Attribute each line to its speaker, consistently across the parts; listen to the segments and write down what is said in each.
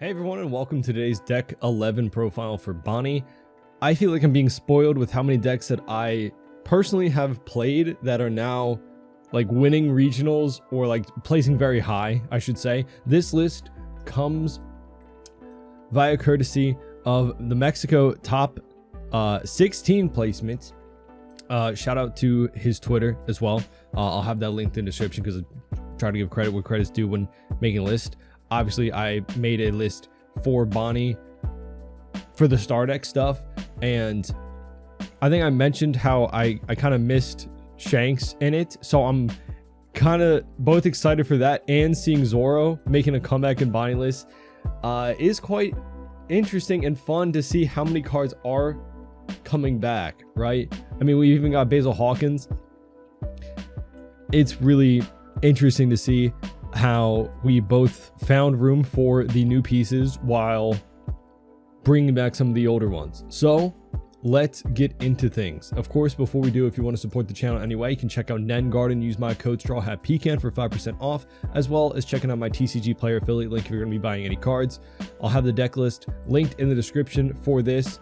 Speaker 1: Hey everyone, and welcome to today's deck 11 profile for Bonney. I feel like I'm being spoiled with how many decks that I personally have played that are now like winning regionals or like placing very high, I should say. This list comes via courtesy of the Mexico top 16 placement. Shout out to his Twitter as well. I'll have that linked in the description because I try to give credit where credit's due when making a list. Obviously, I made a list for Bonney for the star deck stuff, and I think I mentioned how I kind of missed Shanks in it, so I'm kind of both excited for that and seeing Zoro making a comeback in Bonney list is quite interesting and fun to see how many cards are coming back, right? I mean, we even got Basil Hawkins. It's really interesting to see how we both found room for the new pieces while bringing back some of the older ones. So let's get into things. Of course, before we do, if you want to support the channel anyway, you can check out Nen Garden. Use my code StrawHatPecan for 5% off, as well as checking out my TCG player affiliate link if you're going to be buying any cards. I'll have the deck list linked in the description for this,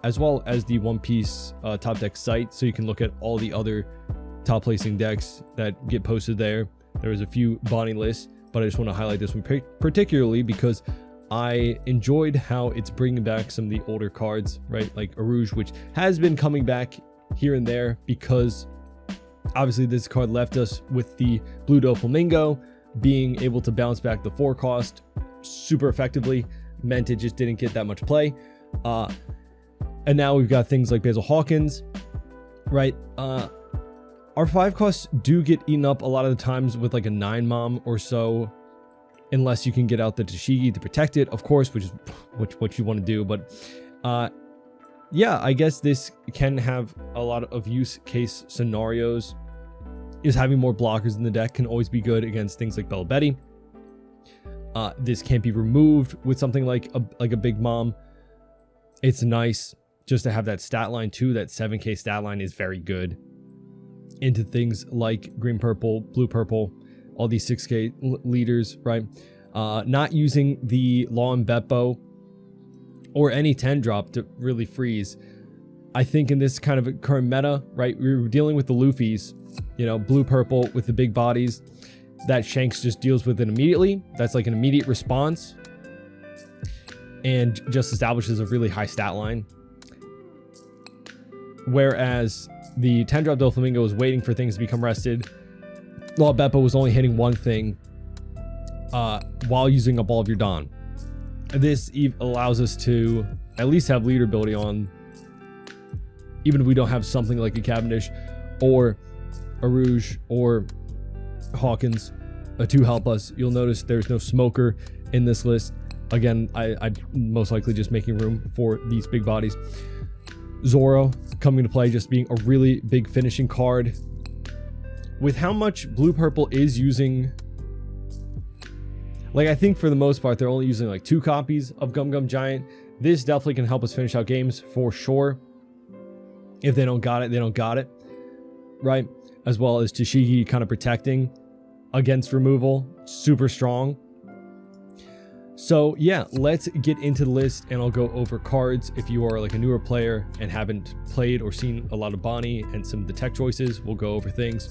Speaker 1: as well as the One Piece top deck site, so you can look at all the other top placing decks that get posted there. There was a few Bonney lists, but I just want to highlight this one particularly because I enjoyed how it's bringing back some of the older cards, right? Like Arouge, which has been coming back here and there because obviously this card left us with the Blue Doflamingo. Being able to bounce back the 4 cost super effectively meant it just didn't get that much play. And now we've got things like Basil Hawkins, right? Our 5 costs do get eaten up a lot of the times with like a 9 mom or so, unless you can get out the Tashigi to protect it, of course, which is what you want to do. But yeah, I guess this can have a lot of use case scenarios. Is having more blockers in the deck can always be good against things like Bella Betty. This can't be removed with something like a big mom. It's nice just to have that stat line too. That 7k stat line is very good into things like green, purple, blue, purple, all these 6k leaders, right? Not using the Law and Beppo or any 10 drop to really freeze. I think in this kind of current meta, right, we were dealing with the Luffy's, you know, blue, purple with the big bodies that Shanks just deals with it immediately. That's like an immediate response and just establishes a really high stat line. Whereas the 10-drop Doflamingo was waiting for things to become rested. Law Beppo was only hitting one thing while using up all of your Dawn. This allows us to at least have leader ability on, even if we don't have something like a Cavendish or a Rouge or Hawkins to help us. You'll notice there's no Smoker in this list. Again, I'm most likely just making room for these big bodies. Zoro coming to play, just being a really big finishing card. With how much blue purple is using, like I think for the most part they're only using like 2 copies of Gum Gum Giant. This definitely can help us finish out games for sure. If they don't got it, they don't got it, right? As well as Tashigi kind of protecting against removal, super strong. So yeah, let's get into the list and I'll go over cards. If you are like a newer player and haven't played or seen a lot of Bonney and some of the tech choices, we'll go over things.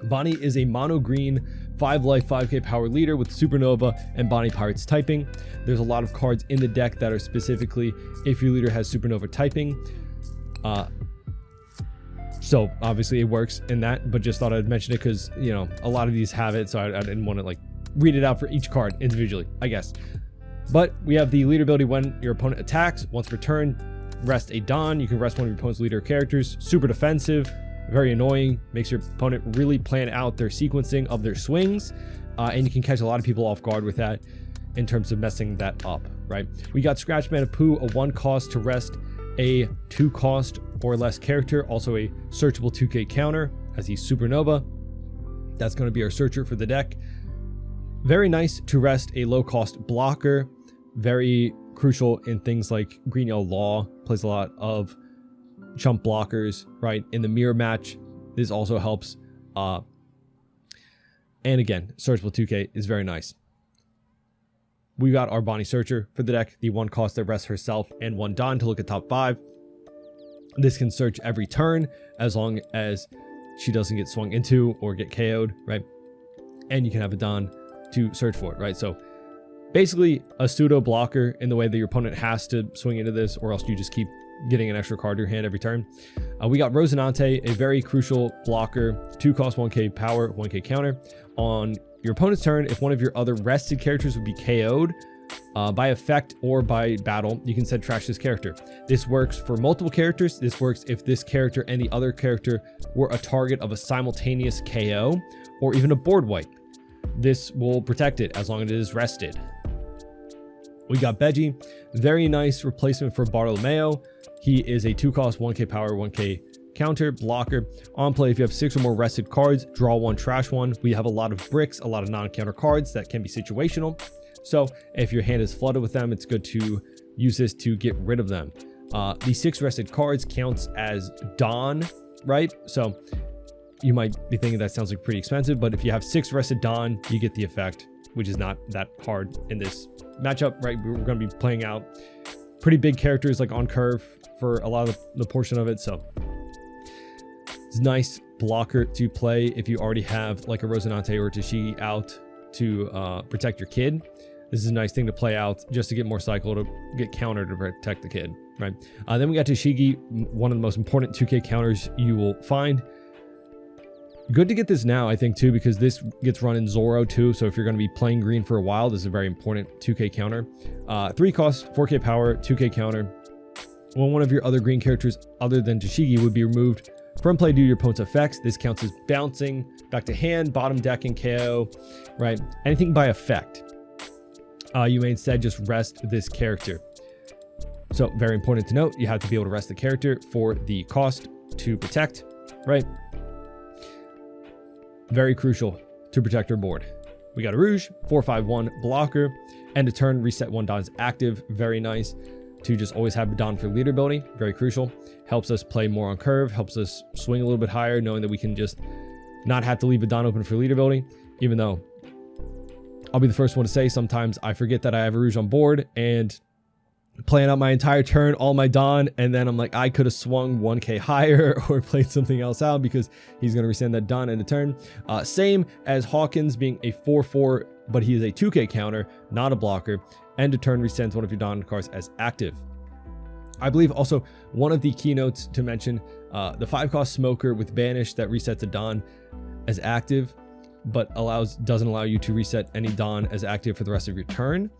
Speaker 1: Bonney is a mono green 5 life 5k power leader with Supernova and Bonney Pirates typing. There's a lot of cards in the deck that are specifically if your leader has Supernova typing. So obviously it works in that, but just thought I'd mention it because, you know, a lot of these have it, so I didn't want to like read it out for each card individually, I guess. But we have the leader ability when your opponent attacks. Once per turn, rest a Dawn. You can rest one of your opponent's leader characters. Super defensive, very annoying. Makes your opponent really plan out their sequencing of their swings. And you can catch a lot of people off guard with that in terms of messing that up, right? We got Scratch Man of Pooh, a 1 cost to rest a 2 cost or less character. Also a searchable 2k counter as he's Supernova. That's going to be our searcher for the deck. Very nice to rest a low-cost blocker. Very crucial in things like Green Yellow Law. Plays a lot of chump blockers, right? In the mirror match, this also helps. And again, searchable 2k is very nice. we got our Bonney Searcher for the deck, the 1 cost that rests herself and 1 Don to look at top 5. This can search every turn as long as she doesn't get swung into or get KO'd, right? And you can have a Don to search for it, right? So basically a pseudo blocker in the way that your opponent has to swing into this, or else you just keep getting an extra card to your hand every turn. We got Rosinante, a very crucial blocker, 2 cost, 1k power, 1k counter. On your opponent's turn, if one of your other rested characters would be KO'd by effect or by battle, you can set trash this character. This works for multiple characters. This works if this character and the other character were a target of a simultaneous KO or even a board wipe. This will protect it as long as it is rested. We got Beji, very nice replacement for Bartolomeo. He is a 2 cost, 1k power, 1k counter blocker. On play, if you have 6 or more rested cards, draw 1, trash 1. We have a lot of bricks, a lot of non-counter cards that can be situational. So if your hand is flooded with them, it's good to use this to get rid of them. The 6 rested cards counts as Don, right? So you might be thinking that sounds like pretty expensive, but if you have 6 rested Don, you get the effect, which is not that hard in this matchup, right? We're going to be playing out pretty big characters like on curve for a lot of the portion of it. So it's a nice blocker to play if you already have like a Rosinante or Tashigi out to protect your kid. This is a nice thing to play out just to get more cycle to get counter to protect the kid, right? Then we got Tashigi, one of the most important 2k counters you will find. Good to get this now, I think, too, because this gets run in Zoro too. So if you're going to be playing green for a while, this is a very important 2k counter. 3 cost, 4k power, 2k counter. When one of your other green characters other than Tashigi would be removed from play due to your opponent's effects, this counts as bouncing back to hand, bottom deck, and KO, right? Anything by effect. You may instead just rest this character. So very important to note, you have to be able to rest the character for the cost to protect, right? Very crucial to protect our board. We got a Rouge, 4/5/1 blocker, and a turn reset 1 Don's active. Very nice to just always have a Don for leader ability. Very crucial. Helps us play more on curve, helps us swing a little bit higher, knowing that we can just not have to leave a Don open for leader ability, even though I'll be the first one to say sometimes I forget that I have a Rouge on board and playing out my entire turn, all my Don, and then I'm like, I could have swung 1k higher or played something else out because he's going to resend that Don in a turn. Same as Hawkins being a 4/4, but he is a 2k counter, not a blocker, and a turn resends one of your Don cards as active. I believe also one of the keynotes to mention, the 5 cost Smoker with Banish that resets a Don as active, but doesn't allow you to reset any Don as active for the rest of your turn.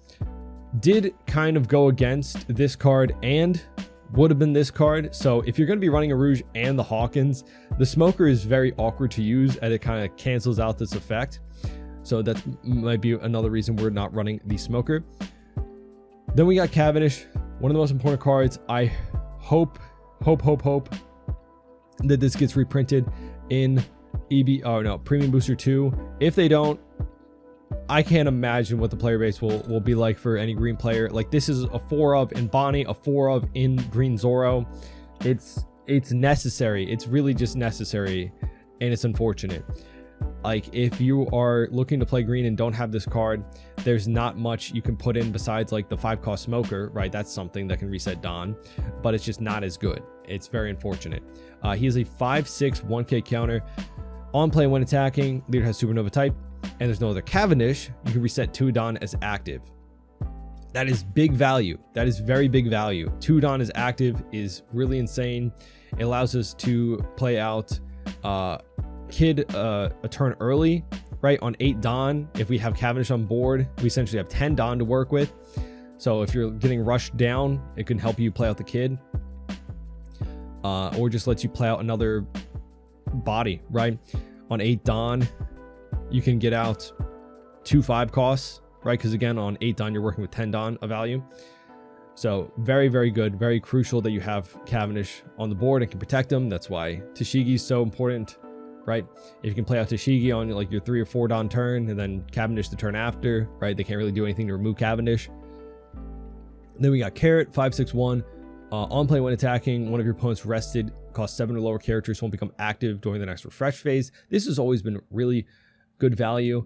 Speaker 1: Did kind of go against this card and would have been this card. So if you're going to be running a Rouge and the Hawkins, the Smoker is very awkward to use and it kind of cancels out this effect. So that might be another reason we're not running the Smoker. Then we got Cavendish, one of the most important cards. I hope that this gets reprinted in Premium Booster 2. If they don't, I can't imagine what the player base will be like for any green player. Like, this is a 4 of in Bonney, a 4 of in Green Zoro. It's necessary. It's really just necessary, and it's unfortunate. Like, if you are looking to play green and don't have this card, there's not much you can put in besides like the 5 cost Smoker, right? That's something that can reset Don, but it's just not as good. It's very unfortunate. He is a 5/6 1k counter. On play when attacking, leader has supernova type, and there's no other Cavendish, you can reset 2 Don as active. That is big value. That is very big value. 2 Don as active is really insane. It allows us to play out Kid a turn early, right? On 8 Don, if we have Cavendish on board, we essentially have 10 Don to work with. So if you're getting rushed down, it can help you play out the Kid. Or just lets you play out another body, right? On 8 Don, you can get out 2 5 costs, right? Because again, on 8 Don, you're working with 10 Don of value. So very, very good. Very crucial that you have Cavendish on the board and can protect them. That's why Tashigi is so important, right? If you can play out Tashigi on like your 3 or 4 Don turn and then Cavendish the turn after, right? They can't really do anything to remove Cavendish. Then we got Carrot, 5/6/1. On play when attacking, one of your opponent's rested cost 7 or lower characters won't become active during the next refresh phase. This has always been really good value.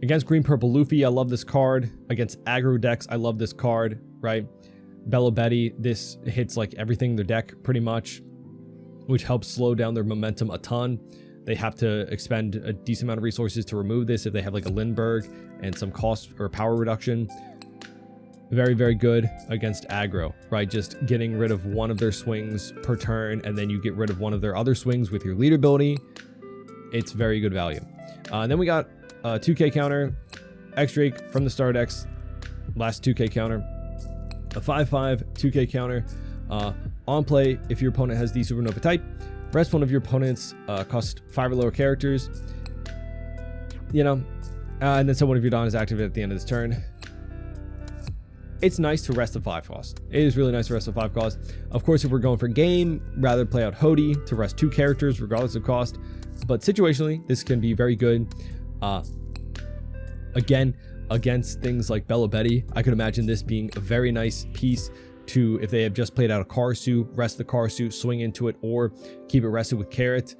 Speaker 1: Against green purple Luffy, I love this card. Against aggro decks, I love this card, right? Bello Betty, this hits like everything in their deck pretty much, which helps slow down their momentum a ton. They have to expend a decent amount of resources to remove this if they have like a Lindbergh and some cost or power reduction. Very, very good against aggro, right? Just getting rid of one of their swings per turn, and then you get rid of one of their other swings with your lead ability. It's very good value. And then we got a 2k counter, X-Drake from the Star decks, last 2k counter, a 5/5 2k counter. On play, if your opponent has the supernova type, rest one of your opponent's cost 5 or lower characters. You know, and then someone of your Dawn is activated at the end of this turn. It's nice to rest a 5 cost. It is really nice to rest a 5 cost. Of course, if we're going for game, rather play out Hody to rest 2 characters regardless of cost. But situationally, this can be very good. Again, against things like Bello Betty, I could imagine this being a very nice piece to, if they have just played out a Karasu, rest the Karasu, swing into it, or keep it rested with Carrot.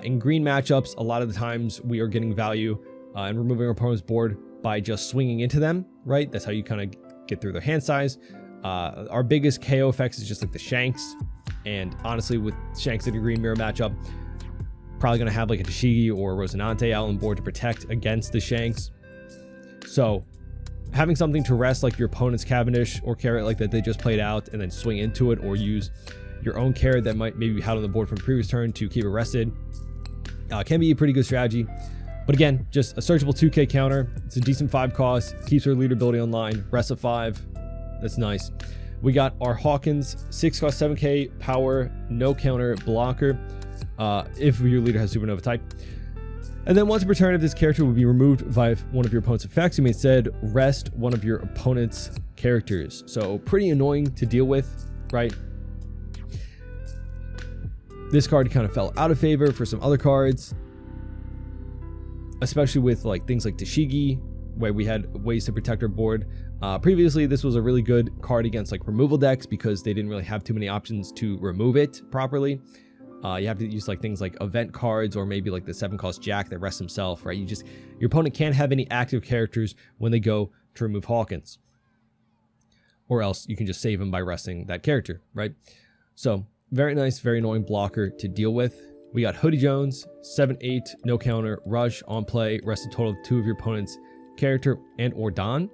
Speaker 1: In green matchups, a lot of the times we are getting value and removing our opponent's board by just swinging into them, right? That's how you kind of get through their hand size. Our biggest KO effects is just like the Shanks, and honestly, with Shanks in a green mirror matchup, probably going to have like a Tashigi or Rosinante out on board to protect against the Shanks. So having something to rest like your opponent's Cavendish or Carrot like that they just played out, and then swing into it, or use your own Carrot that might maybe be out on the board from previous turn to keep it rested, can be a pretty good strategy. But again, just a searchable 2k counter. It's a decent 5 cost, keeps our leader ability online, rest of 5. That's nice. We got our Hawkins, 6 cost, 7k power, no counter blocker, if your leader has supernova type. And then once per turn, if this character will be removed by one of your opponent's effects, you may instead rest one of your opponent's characters. So pretty annoying to deal with, right? This card kind of fell out of favor for some other cards, especially with like things like Tashigi, where we had ways to protect our board. Previously, this was a really good card against like removal decks because they didn't really have too many options to remove it properly. You have to use like things like event cards, or maybe like the 7 cost Jack that rests himself, right? Your opponent can't have any active characters when they go to remove Hawkins, or else you can just save him by resting that character, right? So very nice, very annoying blocker to deal with. We got Hoodie Jones, 7/8, no counter, rush, on play, rest a total of 2 of your opponent's character and or Don.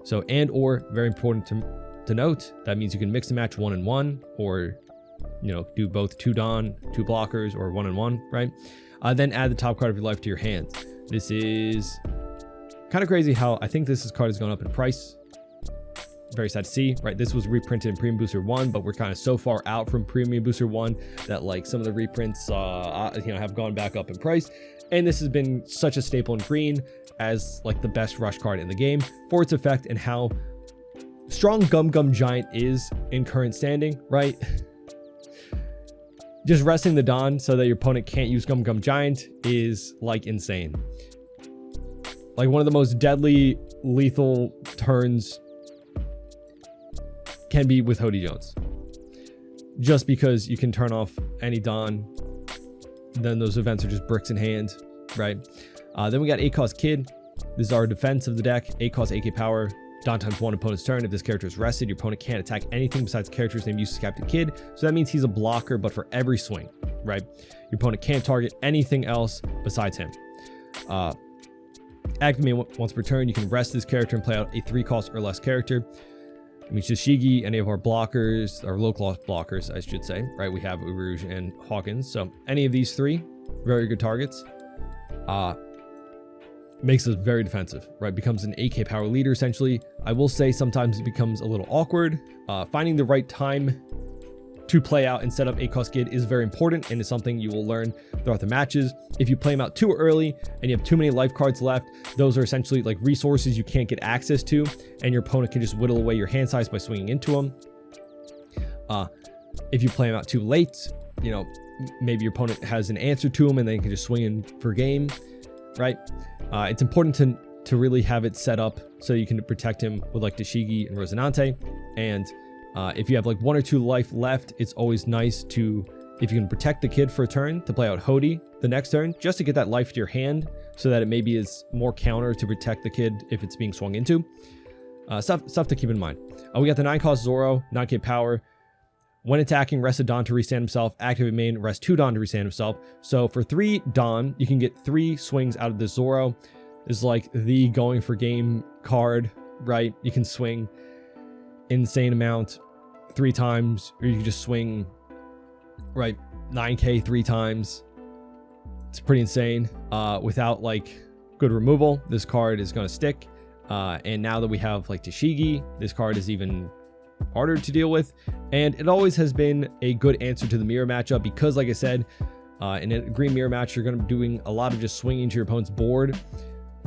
Speaker 1: So and or, very important to note, that means you can mix and match 1 and 1, or you know, do both 2 Don, 2 blockers, or 1 and 1, right? Then add the top card of your life to your hand. This is kind of crazy how I think this card has gone up in price. Very sad to see, right? This was reprinted in Premium Booster 1, but we're kind of so far out from Premium Booster 1 that like some of the reprints have gone back up in price. And this has been such a staple in green as like the best rush card in the game for its effect and how strong Gum Gum Giant is in current standing, right? Just resting the Don so that your opponent can't use Gum Gum Giant is like insane. Like one of the most deadly lethal turns can be with Hoodie Jones. Just because you can turn off any Don, then those events are just bricks in hand, right? Then we got 8 cost Kid. This is our defense of the deck. 8 cost AK power. Don times 1 opponent's turn. If this character is rested, your opponent can't attack anything besides character's name used as Captain Kid. So that means he's a blocker, but for every swing, right? Your opponent can't target anything else besides him. Activate once per turn. You can rest this character and play out a 3 cost or less character. It means Shishigi, any of our blockers, or low cost blockers, I should say, right? We have Uruj and Hawkins. So any of these 3, very good targets. Makes us very defensive, right? Becomes an AK power leader, essentially. I will say sometimes it becomes a little awkward. Finding the right time to play out and set up 8 cost Kid is very important, and is something you will learn throughout the matches. If you play him out too early and you have too many life cards left, those are essentially like resources you can't get access to, and your opponent can just whittle away your hand size by swinging into them. If you play him out too late, you know, maybe your opponent has an answer to him and they can just swing in for game, right? It's important to really have it set up so you can protect him with like Tashigi and Rosinante. And if you have like 1 or 2 life left, it's always nice to, if you can protect the Kid for a turn, to play out Hody the next turn, just to get that life to your hand, so that it maybe is more counter to protect the kid if it's being swung into. Stuff to keep in mind. We got the 9-cost Zoro, 9k power. When attacking, rest a Don to restand himself. Activate main, rest 2 Don to restand himself. So for 3 Don, you can get 3 swings out of the Zoro. Is like the going for game card, right? You can swing insane amount 3 times, or you can just swing, right, 9k 3 times. It's pretty insane. Without like good removal, this card is going to stick. And now that we have like Tashigi, this card is even harder to deal with. And it always has been a good answer to the mirror matchup because, like I said, in a green mirror match, you're going to be doing a lot of just swinging to your opponent's board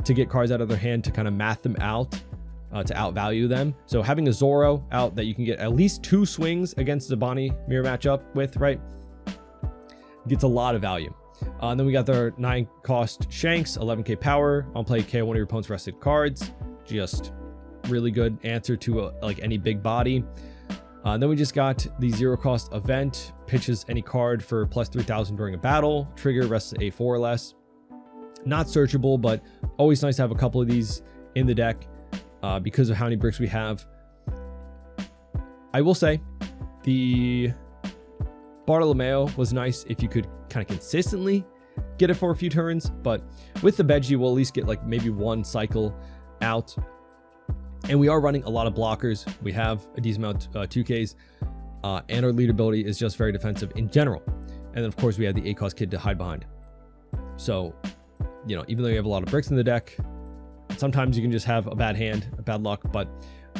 Speaker 1: to get cards out of their hand to kind of math them out, to outvalue them. So having a Zoro out that you can get at least 2 swings against the Bonney mirror matchup with, right, gets a lot of value. And then we got their 9-cost Shanks, 11k power. On play, KO one of your opponent's rested cards. Just really good answer to like any big body. Then we just got the 0-cost event. Pitches any card for plus 3,000 during a battle. Trigger rests a 4 or less. Not searchable, but always nice to have a couple of these in the deck because of how many bricks we have. I will say the Bartolomeo was nice if you could kind of consistently get it for a few turns, but with the Beji, we'll at least get like maybe 1 cycle out. And we are running a lot of blockers. We have a decent amount 2Ks, and our lead ability is just very defensive in general. And then of course we have the 8-cost kid to hide behind. So, you know, even though you have a lot of bricks in the deck, sometimes you can just have a bad hand, a bad luck, but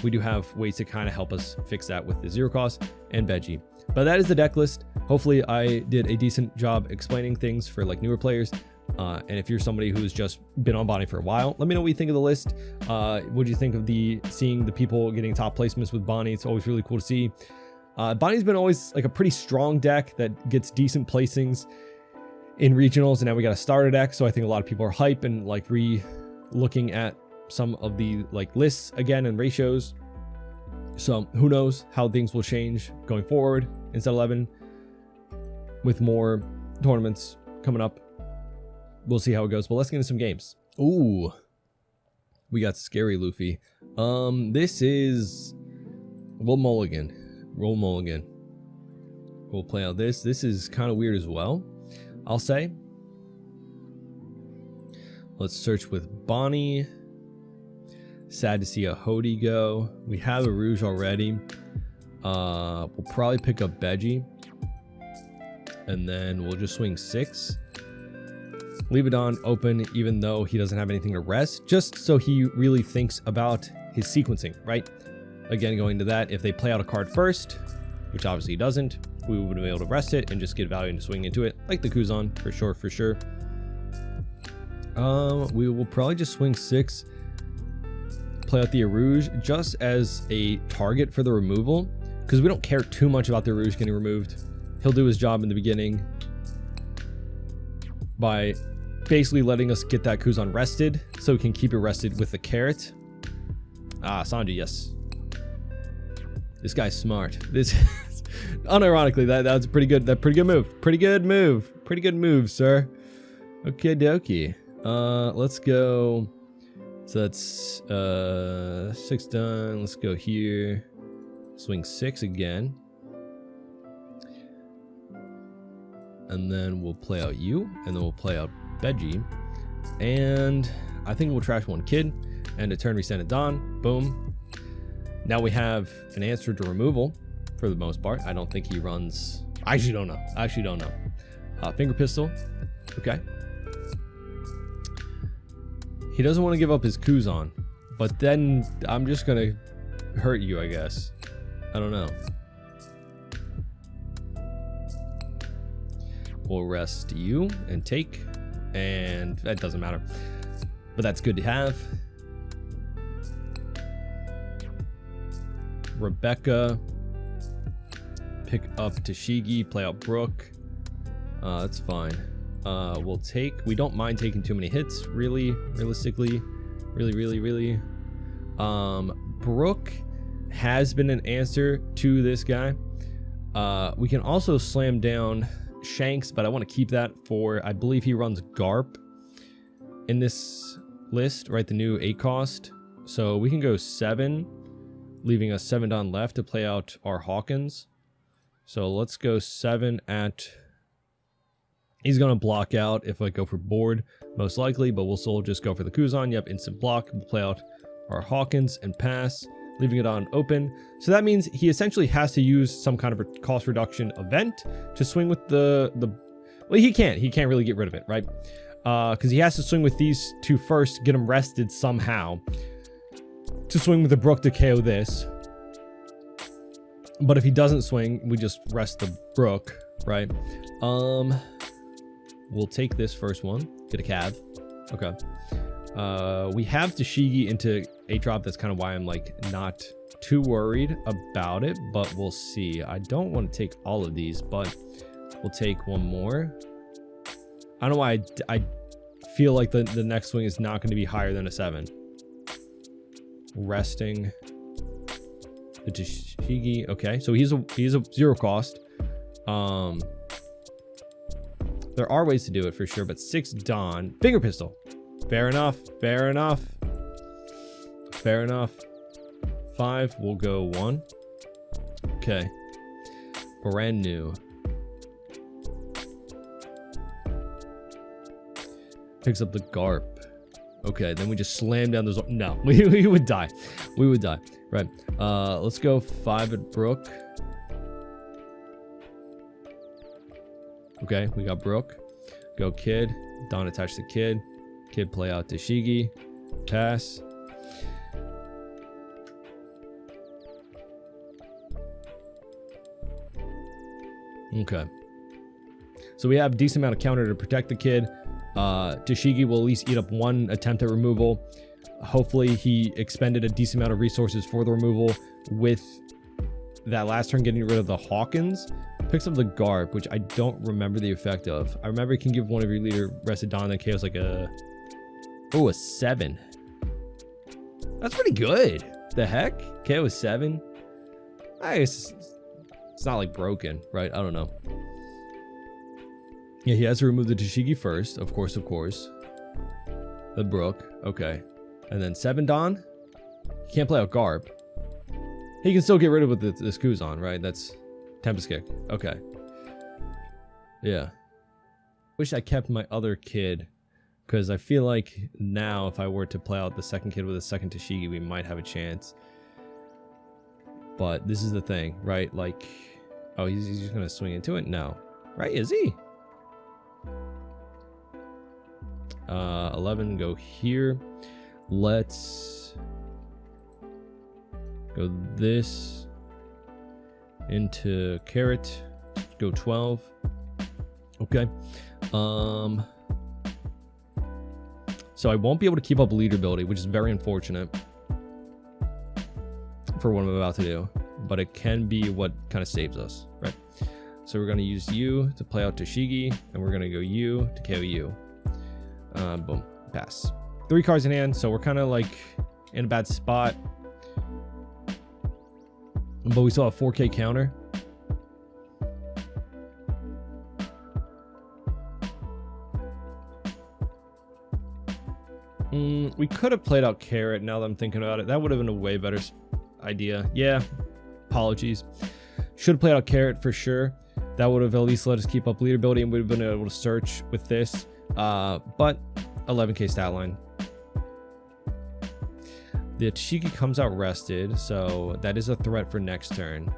Speaker 1: we do have ways to kind of help us fix that with the 0-cost and Beji. But that is the deck list. Hopefully I did a decent job explaining things for like newer players. And if you're somebody who's just been on Bonney for a while, let me know what you think of the list. What do you think of seeing the people getting top placements with Bonney? It's always really cool to see. Bonney's been always like a pretty strong deck that gets decent placings in regionals, and now we got a starter deck, so I think a lot of people are hype and like looking at some of the like lists again and ratios. So who knows how things will change going forward in set 11 with more tournaments coming up. We'll see how it goes, but let's get into some games. Ooh, we got Scary Luffy. This is Roll Mulligan. We'll play out this. This is kind of weird as well, I'll say. Let's search with Bonney. Sad to see a Hody go. We have a Rouge already. We'll probably pick up Beji. And then we'll just swing 6. Leave it on open even though he doesn't have anything to rest, just so he really thinks about his sequencing, right? Again, going to that, if they play out a card first, which obviously he doesn't, we would be able to rest it and just get value and swing into it, like the Kuzan, for sure. We will probably just swing 6, play out the Arouge just as a target for the removal, because we don't care too much about the Arouge getting removed. He'll do his job in the beginning by basically letting us get that Kuzan rested, so we can keep it rested with the carrot. Sanji, yes. This guy's smart. This, unironically, that was pretty good. Pretty good move, sir. Okay, dokie. Let's go. So that's 6 done. Let's go here. Swing 6 again. And then we'll play out you, and then we'll play out Beji. And I think we'll trash 1 kid, and a turn reset it Don. Boom. Now we have an answer to removal for the most part. I don't think he runs. I actually don't know. Finger pistol. Okay. He doesn't want to give up his Kuzan, but then I'm just gonna hurt you, I guess. I don't know. We'll rest you and take, and that doesn't matter, but that's good to have. Rebecca, pick up Tashigi, play out Brooke. That's fine. We'll take, we don't mind taking too many hits, realistically. Brooke has been an answer to this guy. We can also slam down Shanks, but I want to keep that for, I believe he runs Garp. in this list, right? The new 8 cost. So we can go 7, leaving us 7 Don left to play out our Hawkins. So let's go 7 at... He's going to block out if I go for board, most likely, but we'll still just go for the Kuzan. Yep, instant block. We'll play out our Hawkins and pass, leaving it on open. So that means he essentially has to use some kind of a cost reduction event to swing with the well, he can't really get rid of it, right? Because he has to swing with these 2 first, get him rested somehow to swing with the Brook to KO this. But if he doesn't swing, we just rest the Brook, right? We'll take this first one, get a Cav. Okay. We have Tashigi into 8-drop. That's kind of why I'm like not too worried about it, but we'll see. I don't want to take all of these, but we'll take one more. I don't know why I feel like the next swing is not going to be higher than a 7. Resting the Tashigi. Okay, so he's a 0 cost. There are ways to do it for sure, but 6 Don. Finger pistol. Fair enough. Fair enough. Fair enough. 5. We'll go 1. Okay. Brand new. Picks up the Garp. Okay, then we just slam down those. No, we would die. We would die. Right. Let's go 5 at Brook. Okay, we got Brook. Go Kid. Don attach the Kid. Kid play out Tashigi. Pass. Okay. So we have a decent amount of counter to protect the Kid. Tashigi will at least eat up 1 attempt at removal. Hopefully he expended a decent amount of resources for the removal with that last turn getting rid of the Hawkins. Picks up the Garp, which I don't remember the effect of. I remember it can give one of your leader rested Don and KO's like a... Oh, a 7. That's pretty good. The heck? KO is 7? I guess it's not like broken, right? I don't know. Yeah, he has to remove the Tashigi first. Of course, of course. The Brook. Okay. And then 7 Don? He can't play out Garp. He can still get rid of it with this Kuzan, right? That's Tempest Kick. Okay. Yeah. Wish I kept my other Kid. Because I feel like now if I were to play out the second Kid with a second Tashigi, we might have a chance. But this is the thing, right? Like, oh, he's just going to swing into it? No. Right? Is he? 11, go here. Let's go this into Carrot. Go 12. Okay. So I won't be able to keep up leader ability, which is very unfortunate for what I'm about to do, but it can be what kind of saves us, right? So we're going to use you to play out Tashigi, and we're going to go you to KO you. Boom. Pass. 3 cards in hand, so we're kind of like in a bad spot. But we still have 4K counter. We could have played out Carrot now that I'm thinking about it. That would have been a way better idea. Yeah. Apologies. Should have played out Carrot for sure. That would have at least let us keep up leader ability and we would have been able to search with this. But 11K stat line. The Tashigi comes out rested, so that is a threat for next turn.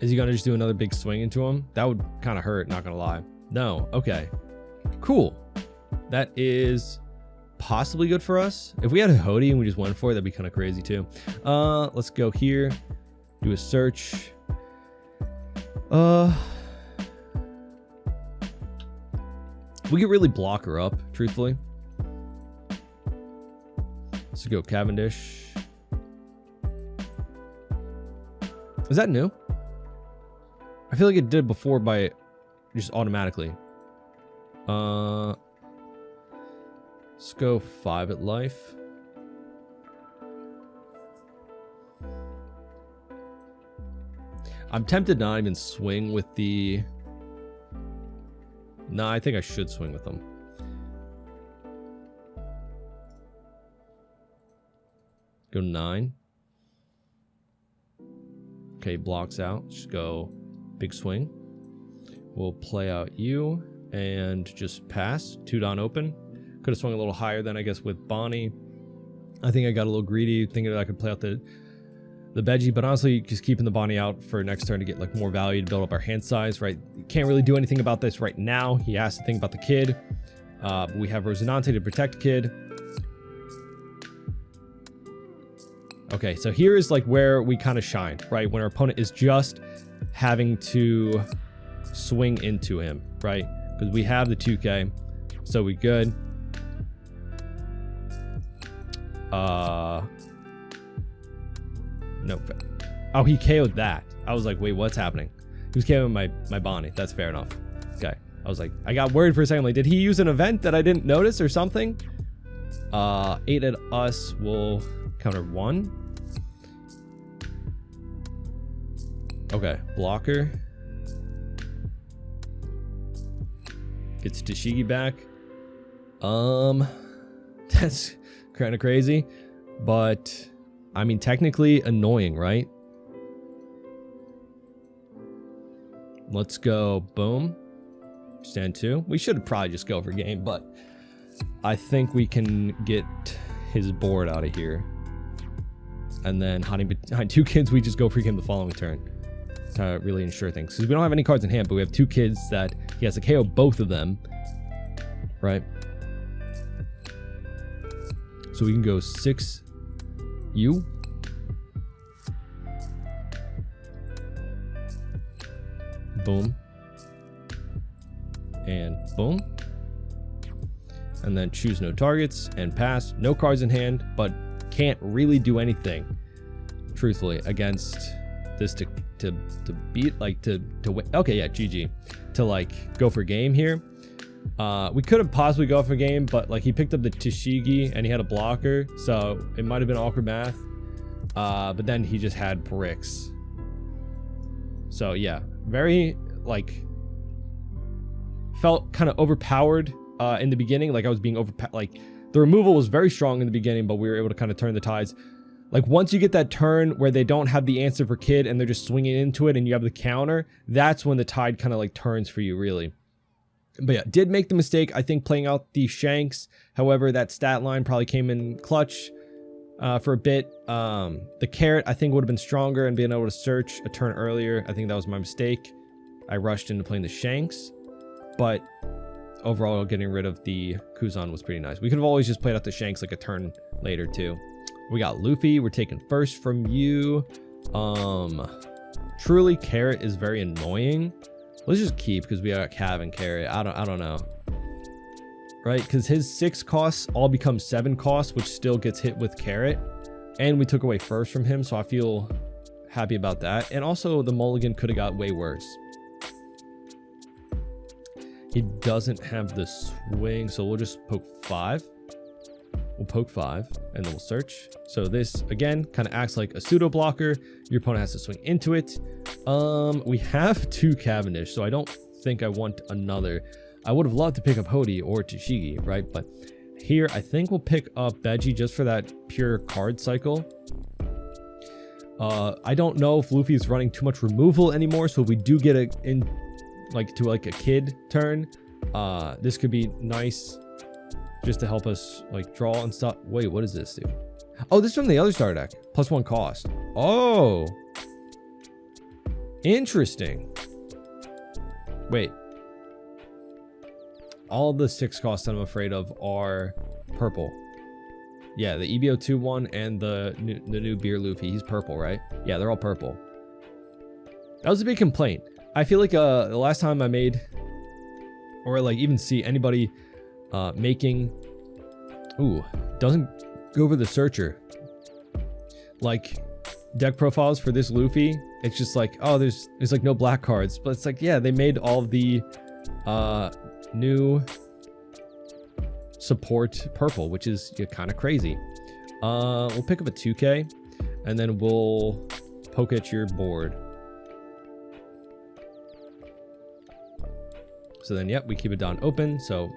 Speaker 1: Is he gonna just do another big swing into him? That would kind of hurt, not gonna lie. No. Okay. Cool. That is possibly good for us. If we had a Hody and we just went for it, that'd be kind of crazy too. Let's go here. Do a search. We could really block her up, truthfully. Let's go Cavendish. Is that new? I feel like it did before by just automatically. Let's go 5 at life. I'm tempted not even swing with the... No, I think I should swing with them. Go 9. Okay, blocks out. Just go big swing. We'll play out you and just pass. 2 Don open. Could have swung a little higher than I guess with Bonney. I think I got a little greedy thinking that I could play out the Veggie, but honestly, just keeping the Bonney out for next turn to get like more value to build up our hand size, right? Can't really do anything about this right now. He has to think about the kid. But we have Rosinante to protect kid. Okay, so here is like where we kind of shine, right? When our opponent is just having to swing into him, right? Because we have the 2K, so we good. No. Oh, he KO'd that. I was like, wait, what's happening? He was KO'ing my Bonney. That's fair enough. Okay. I was like, I got worried for a second. Like, did he use an event that I didn't notice or something? 8 at us will counter 1. Okay. Blocker. Gets Tashigi back. That's kind of crazy. But I mean, technically annoying, right? Let's go. Boom. Stand 2. We should probably just go for game, but I think we can get his board out of here. And then hiding behind 2 kids, we just go for game the following turn to really ensure things. Because we don't have any cards in hand, but we have 2 kids that he has to KO both of them. Right? So we can go 6 U. Boom. And boom. And then choose no targets and pass. No cards in hand, but can't really do anything, truthfully, against this to beat, like to win. Okay, yeah, GG. To like go for game here. We could have possibly gone for game, but like he picked up the Tashigi and he had a blocker, so it might have been awkward math. But then he just had bricks. So yeah, very like felt kind of overpowered in the beginning. Like I was being overpowered. Like the removal was very strong in the beginning, but we were able to kind of turn the tides. Like once you get that turn where they don't have the answer for kid and they're just swinging into it and you have the counter, that's when the tide kind of like turns for you, really. But yeah, did make the mistake, I think, playing out the Shanks. However, that stat line probably came in clutch for a bit. The carrot, I think, would have been stronger and being able to search a turn earlier. I think that was my mistake. I rushed into playing the Shanks. But overall, getting rid of the Kuzan was pretty nice. We could have always just played out the Shanks like a turn later, too. We got Luffy. We're taking first from you. Truly, carrot is very annoying. Let's just keep because we got Cav and carrot. I don't know. Right? Because his 6 costs all become 7 costs, which still gets hit with carrot. And we took away first from him, so I feel happy about that. And also, the mulligan could have got way worse. He doesn't have the swing, so we'll just poke 5. We'll poke 5, and then we'll search. So this, again, kind of acts like a pseudo blocker. Your opponent has to swing into it. We have 2 Cavendish, so I don't think I want another. I would have loved to pick up Hody or Tashigi, right? But here, I think we'll pick up Beji just for that pure card cycle. I don't know if Luffy is running too much removal anymore, so if we do get to a kid turn, this could be nice just to help us like draw and stuff. Wait, what does this do? Oh, this is from the other starter deck. +1 cost. Oh. Interesting. Wait. All the 6 costs I'm afraid of are purple. Yeah, the EBO2 one and the new Beer Luffy. He's purple, right? Yeah, they're all purple. That was a big complaint. I feel like the last time I made, or like even see anybody making, doesn't go over the searcher. Like deck profiles for this Luffy, it's just like, oh, there's like no black cards, but it's like, yeah, they made all of the new support purple, which is kind of crazy. We'll pick up a 2K and then we'll poke at your board. So then, yep, we keep it down open. So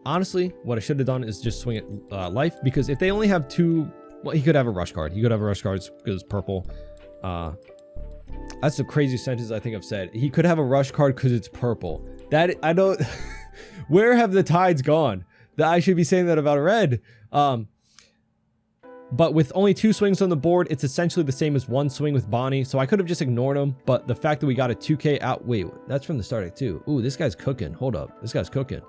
Speaker 1: honestly, what I should have done is just swing it life, because if they only have 2 Well, he could have a rush card. He could have a rush card because it's purple. That's the craziest sentence I think I've said. He could have a rush card because it's purple. That, I don't... Where have the tides gone? That I should be saying that about red. But with only 2 swings on the board, it's essentially the same as 1 swing with Bonney. So I could have just ignored him. But the fact that we got a 2K out... Wait, that's from the start of 2. Ooh, this guy's cooking. Hold up. This guy's cooking.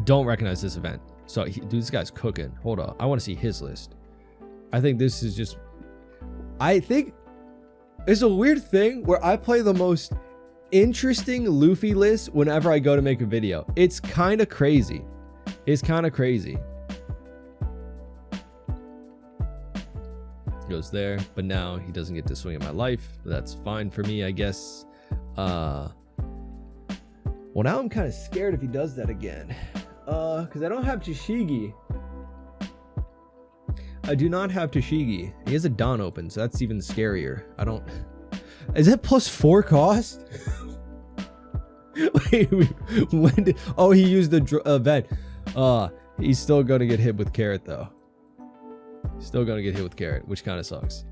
Speaker 1: Don't recognize this event. So, dude, this guy's cooking. Hold up. I want to see his list. I think this is just... I think it's a weird thing where I play the most interesting Luffy list whenever I go to make a video. It's kind of crazy. It's kind of crazy. Goes there, but now he doesn't get to swing at my life. That's fine for me, I guess. Well, now I'm kind of scared if he does that again. Because I don't have Tashigi. I do not have Tashigi. He has a Don open, so that's even scarier. I don't... Is that +4 cost? Wait, when did... Oh, he used the event. He's still gonna get hit with Carrot, though. Still gonna get hit with Carrot, which kind of sucks.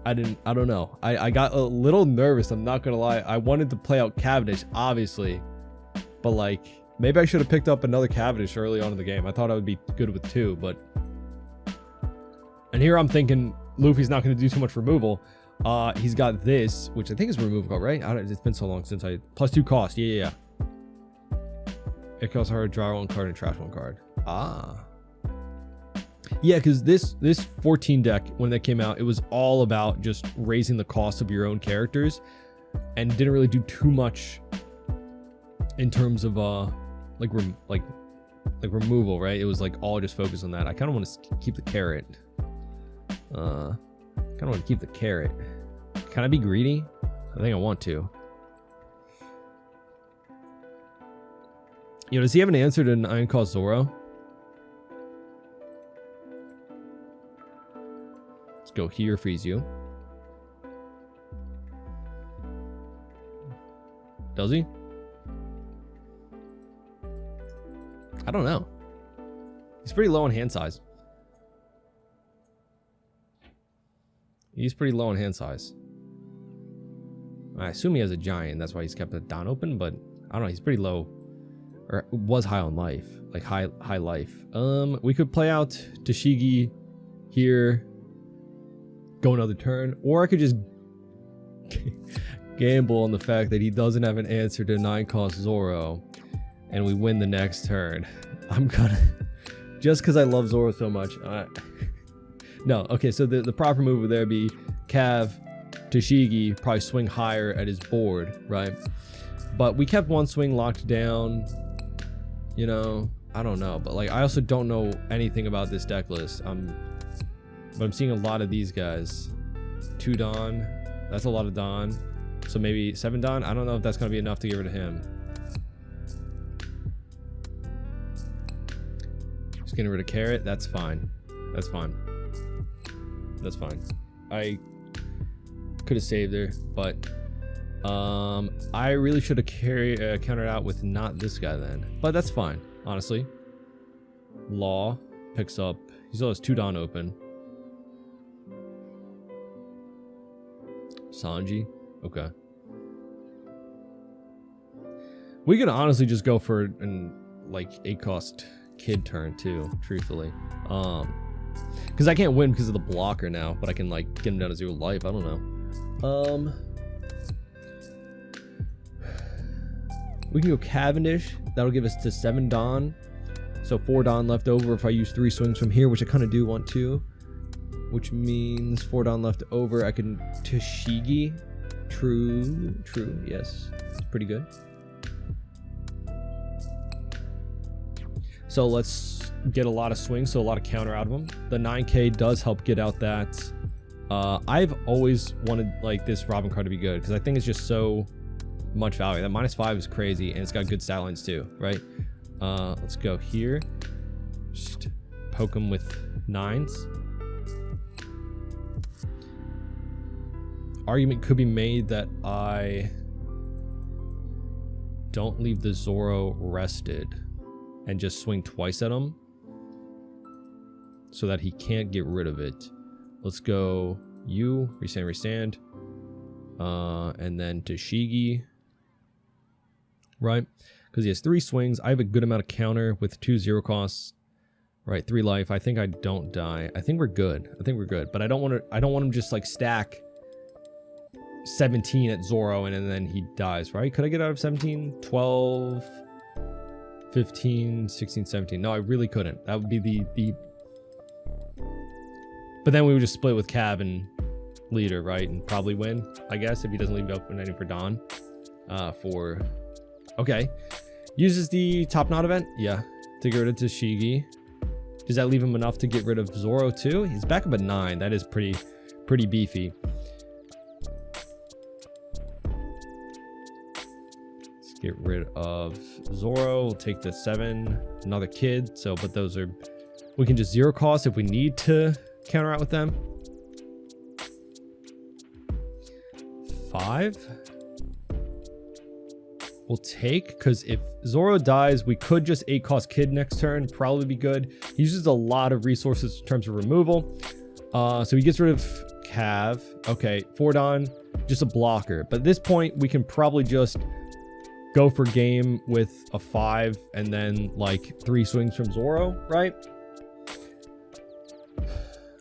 Speaker 1: I don't know. I got a little nervous, I'm not gonna lie. I wanted to play out Cavendish, obviously. But, like, maybe I should have picked up another Cavendish early on in the game. I thought I would be good with 2, but... And here I'm thinking Luffy's not going to do too much removal. He's got this, which I think is removal card, right? It's been so long since I... +2 cost. Yeah. It costs her draw 1 card and trash 1 card. Yeah, because this 14 deck, when that came out, it was all about just raising the cost of your own characters and didn't really do too much in terms of like removal, right? It was like all just focused on that. I kind of want to keep the Carrot. Kind of want to keep the Carrot. Can I be greedy? I think I want to. Does he have an answer to 9 cost Zoro? Let's go here, freeze you. Does he? I don't know. He's pretty low on hand size. He's pretty low on hand size. I assume he has a giant. That's why he's kept the Don open, but I don't know. He's pretty low. Or was high on life. Like high life. We could play out Tashigi here. Go another turn. Or I could just gamble on the fact that he doesn't have an answer to 9 cost Zoro. And we win the next turn. I'm gonna... Just because I love Zoro so much. No, okay, so the proper move would there be Cav, Tashigi, probably swing higher at his board, right? But we kept 1 swing locked down. I don't know. But, like, I also don't know anything about this deck list. But I'm seeing a lot of these guys. 2 Don. That's a lot of Don. So maybe 7 Don. I don't know if that's going to be enough to get rid of him. Just getting rid of Carrot. That's fine. That's fine. That's fine. I could have saved her, but I really should have countered out with not this guy then. But that's fine, honestly. Law picks up. He still has 2 Don open. Sanji. Okay. We can honestly just go for an 8 cost kid turn too, truthfully. Because I can't win because of the blocker now, but I can get him down to 0 life. I don't know. We can go Cavendish. That'll give us to 7 Don. So 4 Don left over if I use 3 swings from here, which I kind of do want to. Which means 4 Don left over. I can Tashigi. True. Yes. It's pretty good. So let's get a lot of swings, so a lot of counter out of him. The 9K does help get out that. I've always wanted this Robin card to be good because I think it's just so much value. That -5 is crazy, and it's got good stat lines too, right? Let's go here. Just poke him with 9s. Argument could be made that I don't leave the Zoro rested. and just swing twice at him so that he can't get rid of it. Let's go you, restand, and then Tashigi, right? Because he has 3 swings. I have a good amount of counter with 2 0 costs, right? 3 life. I think I don't die. I think we're good. But I don't want him just like stack 17 at Zoro and then he dies, right? Could I get out of 17? 12, 15, 16, 17. No, I really couldn't. That would be the but then we would just split with Cav and leader, right? And probably win, I guess, if he doesn't leave open ending for Dawn. Okay. Uses the top knot event? Yeah. To get rid of Tashigi. Does that leave him enough to get rid of Zoro too? He's back up at 9. That is pretty beefy. Let's get rid of Zoro. We'll take the 7. Another kid. So, but those are... We can just 0 cost if we need to counter out with them. 5. We'll take, because if Zoro dies, we could just 8 cost kid next turn. Probably be good. He uses a lot of resources in terms of removal. So he gets rid of Cav. Okay, Fordon, just a blocker. But at this point, we can probably just go for game with a 5 and then like 3 swings from Zoro, right?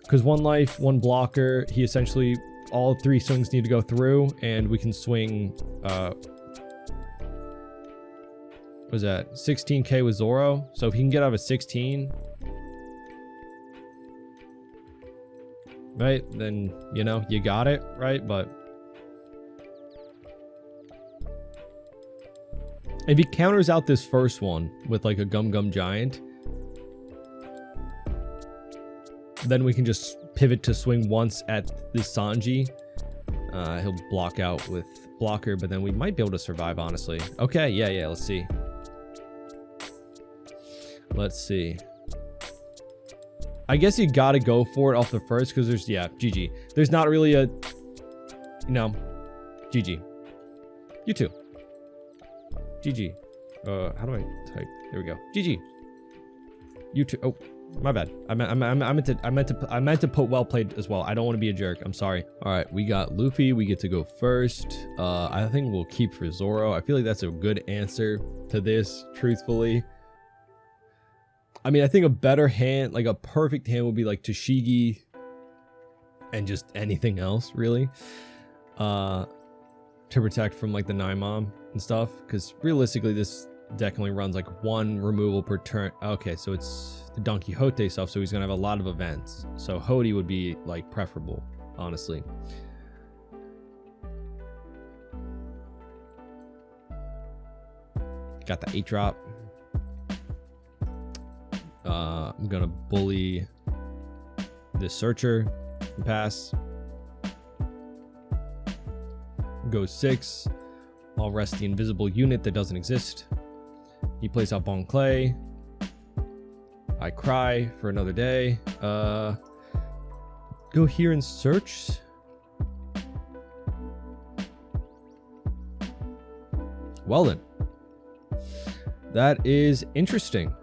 Speaker 1: Because 1 life, 1 blocker, he essentially, all 3 swings need to go through, and we can swing, what was that, 16k with Zoro? So if he can get out of a 16, right, then, you know, you got it, right? But if he counters out this first one with like a Gum Giant, then we can just pivot to swing once at this Sanji. He'll block out with blocker, but then we might be able to survive, honestly. Okay, yeah, let's see. I guess you gotta go for it off the first, because there's, yeah, GG. There's not really a, you know, GG. You too. GG. How do I type? There we go. GG. You too. Oh. My bad. I meant to put well played as well. I don't want to be a jerk. I'm sorry. All right, we got Luffy. We get to go first. I think we'll keep for Zoro. I feel like that's a good answer to this, truthfully. I mean, I think a better hand, like a perfect hand, would be like Tashigi and just anything else, really. To protect from like the 9-mom and stuff. Because realistically, this deck only runs like 1 removal per turn. Okay, so it's the Don Quixote stuff, so he's gonna have a lot of events. So Hody would be like preferable, honestly. Got the 8-drop. I'm gonna bully this Searcher and pass. Go 6. I'll rest the invisible unit that doesn't exist. He plays out Bon Clay. I cry for another day. Go here and search. Well then. That is interesting.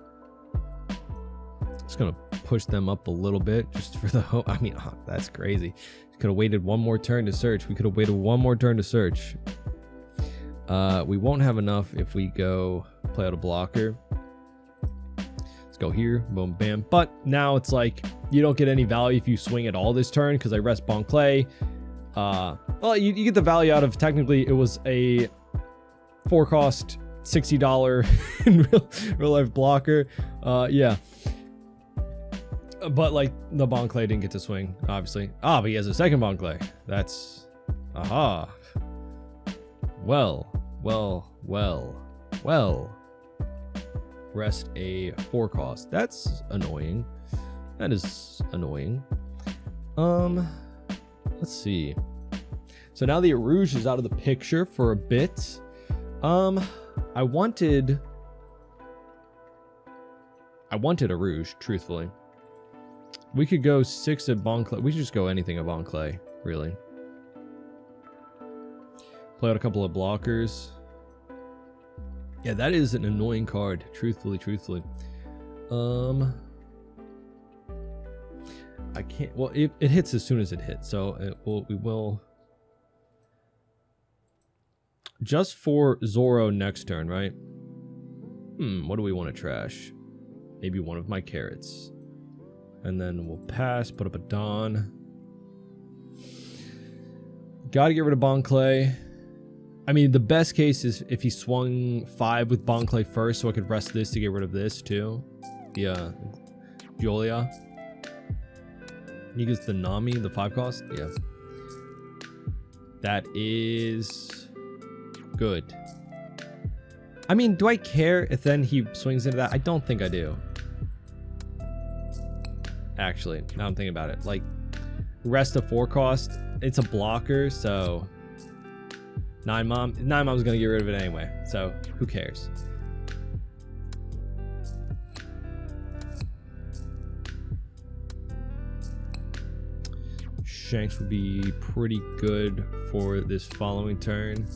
Speaker 1: Just gonna push them up a little bit just for the I mean, oh, that's crazy. Could have waited 1 more turn to search. We could have waited 1 more turn to search. We won't have enough if we go play out a blocker. Let's go here, boom, bam. But now it's like you don't get any value if you swing at all this turn because I rest Bon Clay. Well, you get the value out of, technically it was a 4-cost $60 in real life blocker. Yeah. But like the Bon Clay didn't get to swing, obviously. Ah, but he has a second Bon Clay. That's aha. Well. Rest a 4-cost. That's annoying. That is annoying. Let's see. So now the Arouge is out of the picture for a bit. I wanted Arouge, truthfully. We could go 6 at Bon Clay. We should just go anything at Bon Clay, really. Play out a couple of blockers. Yeah, that is an annoying card. Truthfully. I can't. Well, it hits as soon as it hits, so we will. Just for Zoro next turn, right? What do we want to trash? Maybe one of my carrots. And then we'll pass, put up a Dawn. Gotta get rid of Bon Clay. I mean, the best case is if he swung 5 with Bon Clay first, so I could rest this to get rid of this too. Yeah. Julia. He gets the Nami, the 5 cost? Yeah. That is good. I mean, do I care if then he swings into that? I don't think I do. Actually, now I'm thinking about it. Like, rest of 4 cost, it's a blocker, so 9 mom's gonna get rid of it anyway, so who cares? Shanks would be pretty good for this following turn.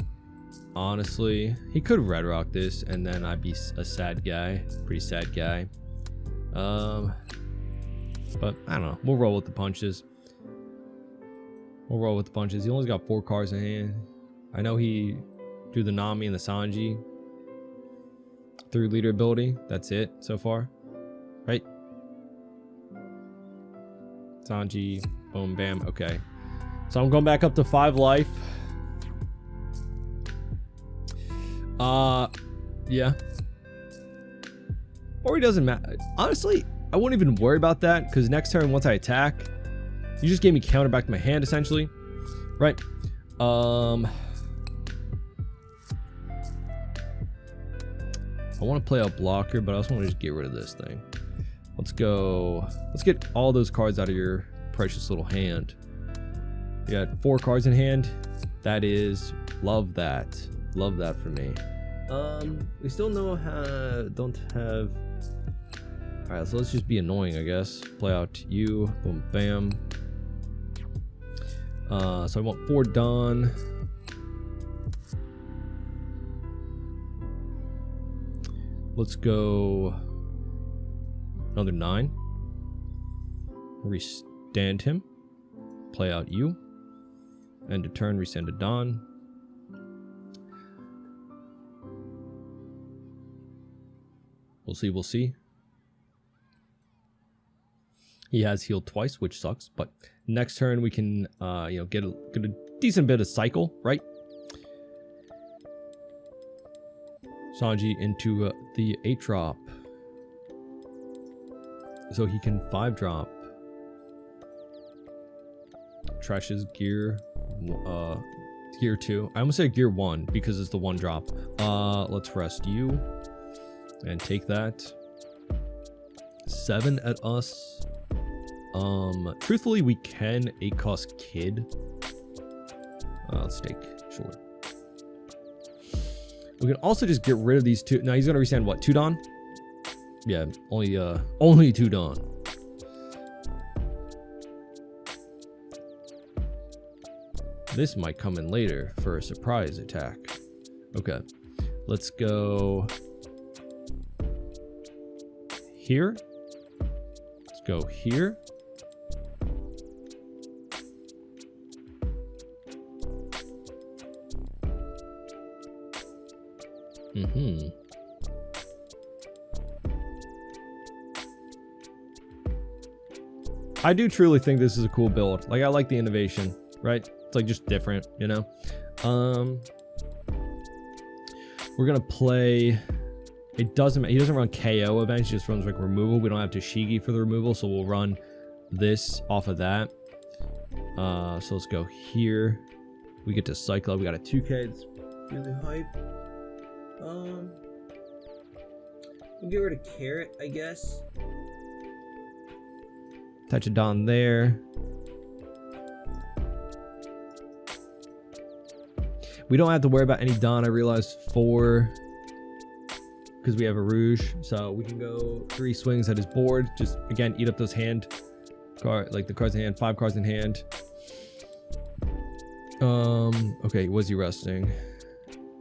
Speaker 1: Honestly, he could Red Rock this, and then I'd be a sad guy, pretty sad guy. But I don't know. We'll roll with the punches. He only got 4 cards in hand. I know he drew the Nami and the Sanji through leader ability. That's it so far, right? Sanji, boom, bam. Okay, so I'm going back up to 5 life. Yeah. Or it doesn't matter. Honestly, I won't even worry about that, because next turn, once I attack, you just gave me counter back to my hand, essentially. Right? I want to play a blocker, but I also want to just get rid of this thing. Let's go. Let's get all those cards out of your precious little hand. You got 4 cards in hand. That is, love that. Love that for me. We still don't have. All right, so let's just be annoying, I guess. Play out you, boom, bam. So I want 4 Dawn. Let's go another 9. Restand him. Play out you. End of turn, resend a Dawn. We'll see. He has healed twice, which sucks, but next turn we can get a decent bit of cycle, right? Sanji into the 8-drop. So he can 5-drop. Trashes gear 2. I almost said gear 1 because it's the 1-drop. Let's rest you and take that. 7 at us. Truthfully, we can 8-cost Kid. Let's take, sure. We can also just get rid of these 2. Now he's gonna restand what? 2 Dawn? Yeah, only 2 Dawn. This might come in later for a surprise attack. Okay, let's go here. Let's go here. I do truly think this is a cool build. Like, I like the innovation, right? It's like just different, you know? We're gonna play. He doesn't run KO events, he just runs like removal. We don't have Toshigi for the removal, so we'll run this off of that. So let's go here. We get to Cyclo. We got a 2K. It's really hype. We'll get rid of Carrot, I guess. Touch a Dawn there. We don't have to worry about any Dawn, I realized, because we have a Rouge. So we can go 3 swings at his board. Just, again, eat up those hand card, like the cards in hand, 5 cards in hand. Okay, was he resting?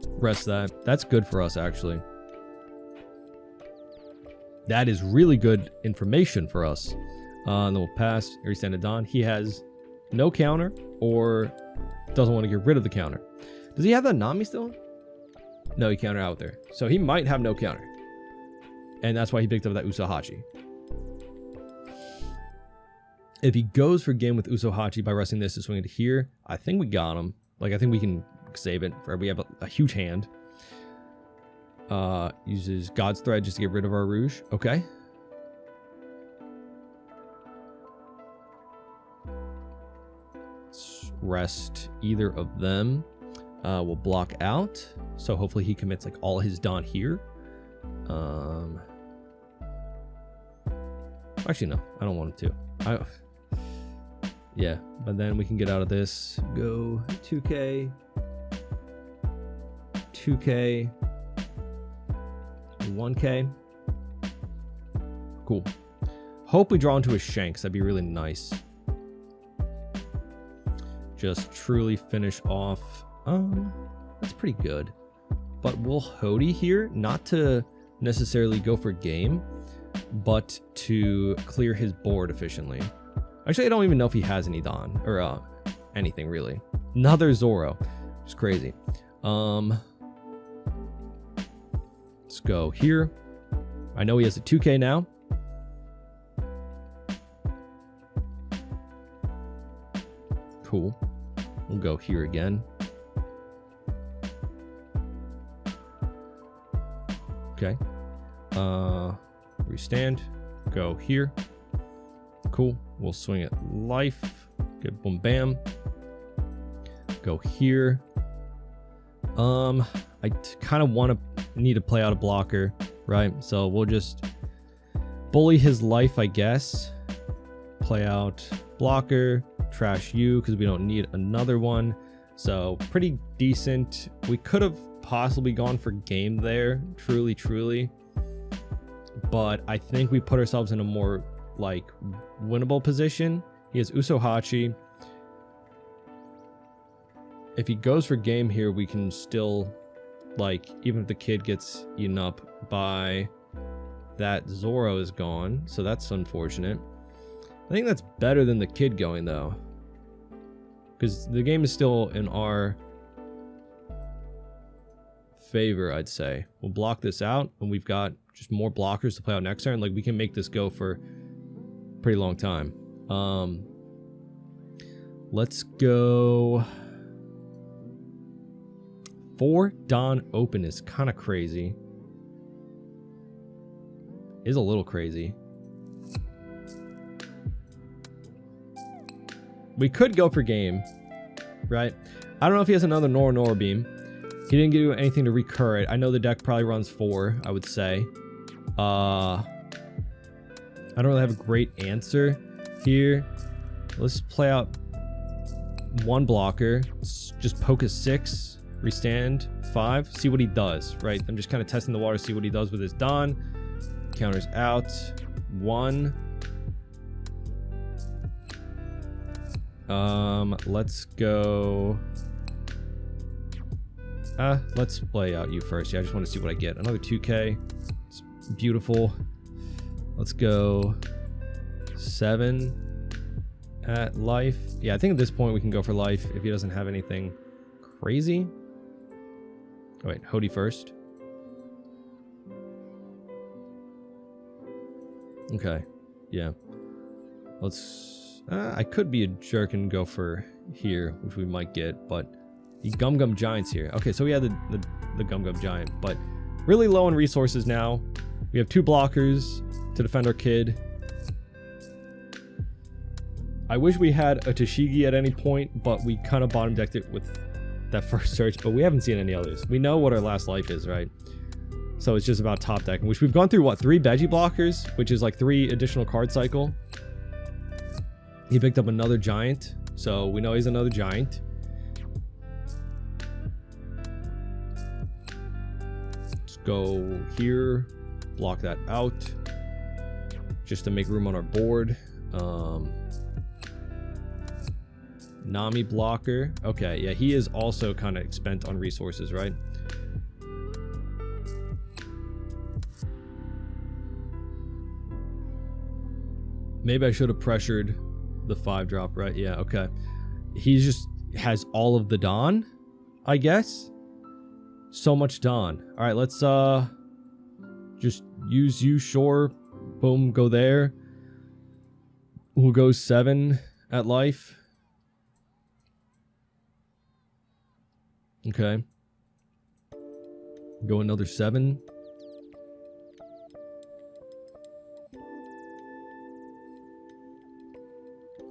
Speaker 1: Rest that. That's good for us, actually. That is really good information for us. And then we'll pass. Restand to Don. He has no counter or doesn't want to get rid of the counter. Does he have that Nami still? No, he countered out there. So he might have no counter. And that's why he picked up that Usohachi. If he goes for game with Usohachi by resting this to swing it here, I think we got him. Like, I think we can save it. We have a huge hand. Uses God's Thread just to get rid of our Rouge. Okay. Let's rest either of them. We'll block out. So hopefully he commits like all his Dawn here. Actually, no. I don't want him to. Yeah, but then we can get out of this. Go 2K. 2K. 1K. Cool. Hope we draw into a Shanks. That'd be really nice. Just truly finish off. That's pretty good. But we'll Hody here, not to necessarily go for game, but to clear his board efficiently. Actually, I don't even know if he has any Dawn or anything really. Another Zoro. It's crazy. Let's go here. I know he has a 2K now. Cool. We'll go here again. Okay. Restand. Go here. Cool. We'll swing it life. Get boom bam. Go here. I kind of need to play out a blocker, right? So we'll just bully his life, I guess. Play out blocker. Trash you because we don't need another one. So pretty decent. We could have possibly gone for game there, truly, but I think we put ourselves in a more like winnable position. He has Usohachi. If he goes for game here, we can still, like, even if the kid gets eaten up by that, Zoro is gone, so that's unfortunate. I think that's better than the kid going though, because the game is still in our favor, I'd say. We'll block this out, and we've got just more blockers to play out next turn. Like, we can make this go for a pretty long time. Let's go 4 Dawn open is kind of crazy. Is a little crazy. We could go for game, right? I don't know if he has another Nor beam. He didn't do anything to recur it. I know the deck probably runs 4, I would say. I don't really have a great answer here. Let's play out 1 blocker. Let's just poke a 6, restand 5, see what he does, right? I'm just kind of testing the water, see what he does with his Dawn. Counters out 1. Let's go. Let's play out you first. Yeah, I just want to see what I get. Another 2K. It's beautiful. Let's go 7 at life. Yeah, I think at this point we can go for life if he doesn't have anything crazy. Oh, wait, Hody first. Okay, yeah. Let's... I could be a jerk and go for here, which we might get, but the Gum Gum Giant's here. Okay, so we had the Gum Gum Giant, but really low on resources now. We have 2 blockers to defend our kid. I wish we had a Tashigi at any point, but we kind of bottom decked it with that first search, but we haven't seen any others. We know what our last life is, right? So it's just about top decking, which we've gone through, what, 3 Veggie blockers, which is like 3 additional card cycle. He picked up another giant, so we know he's another giant. Let's go here, block that out, just to make room on our board. Nami blocker. Okay, yeah, he is also kind of spent on resources, right? Maybe I should have pressured the 5-drop, right? Yeah, okay. He just has all of the Dawn, I guess. So much Dawn. All right, let's just use you, sure. Boom, go there. We'll go 7 at life. Okay. Go another 7.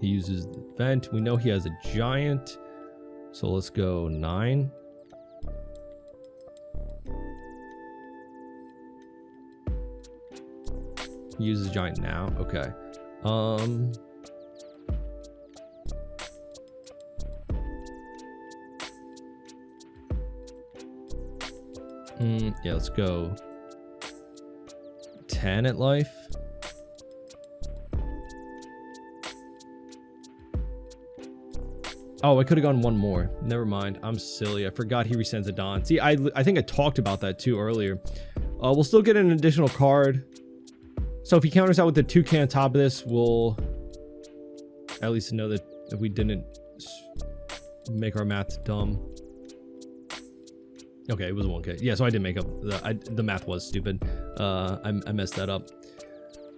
Speaker 1: He uses the vent. We know he has a giant. So let's go 9. He uses giant now. Okay. Yeah, let's go 10 at life. Oh, I could have gone one more. Never mind. I'm silly. I forgot he resends a Dawn. See, I think I talked about that too earlier. We'll still get an additional card. So if he counters out with the toucan on top of this, we'll at least know that if we didn't make our math dumb. Okay, it was 1K. Yeah, so I didn't make up the math was stupid. I messed that up.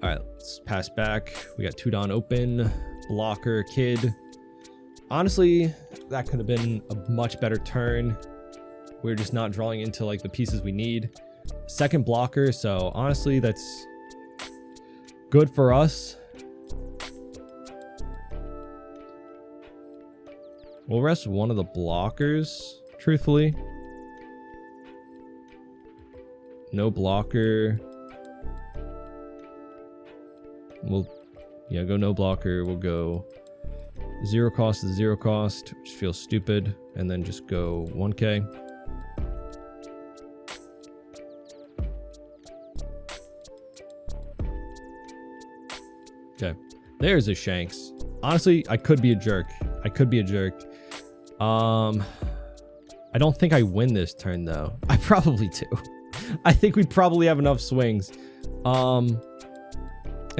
Speaker 1: All right, let's pass back. We got 2 Dawn open, blocker, kid. Honestly, that could have been a much better turn. We're just not drawing into like the pieces we need. Second blocker, so honestly, that's good for us. We'll rest one of the blockers, truthfully. No blocker. We'll, yeah, go no blocker. We'll go 0 cost to 0 cost, which feels stupid. And then just go 1K. Okay. There's a Shanks. Honestly, I could be a jerk. I don't think I win this turn, though. I probably do. I think we probably have enough swings. Is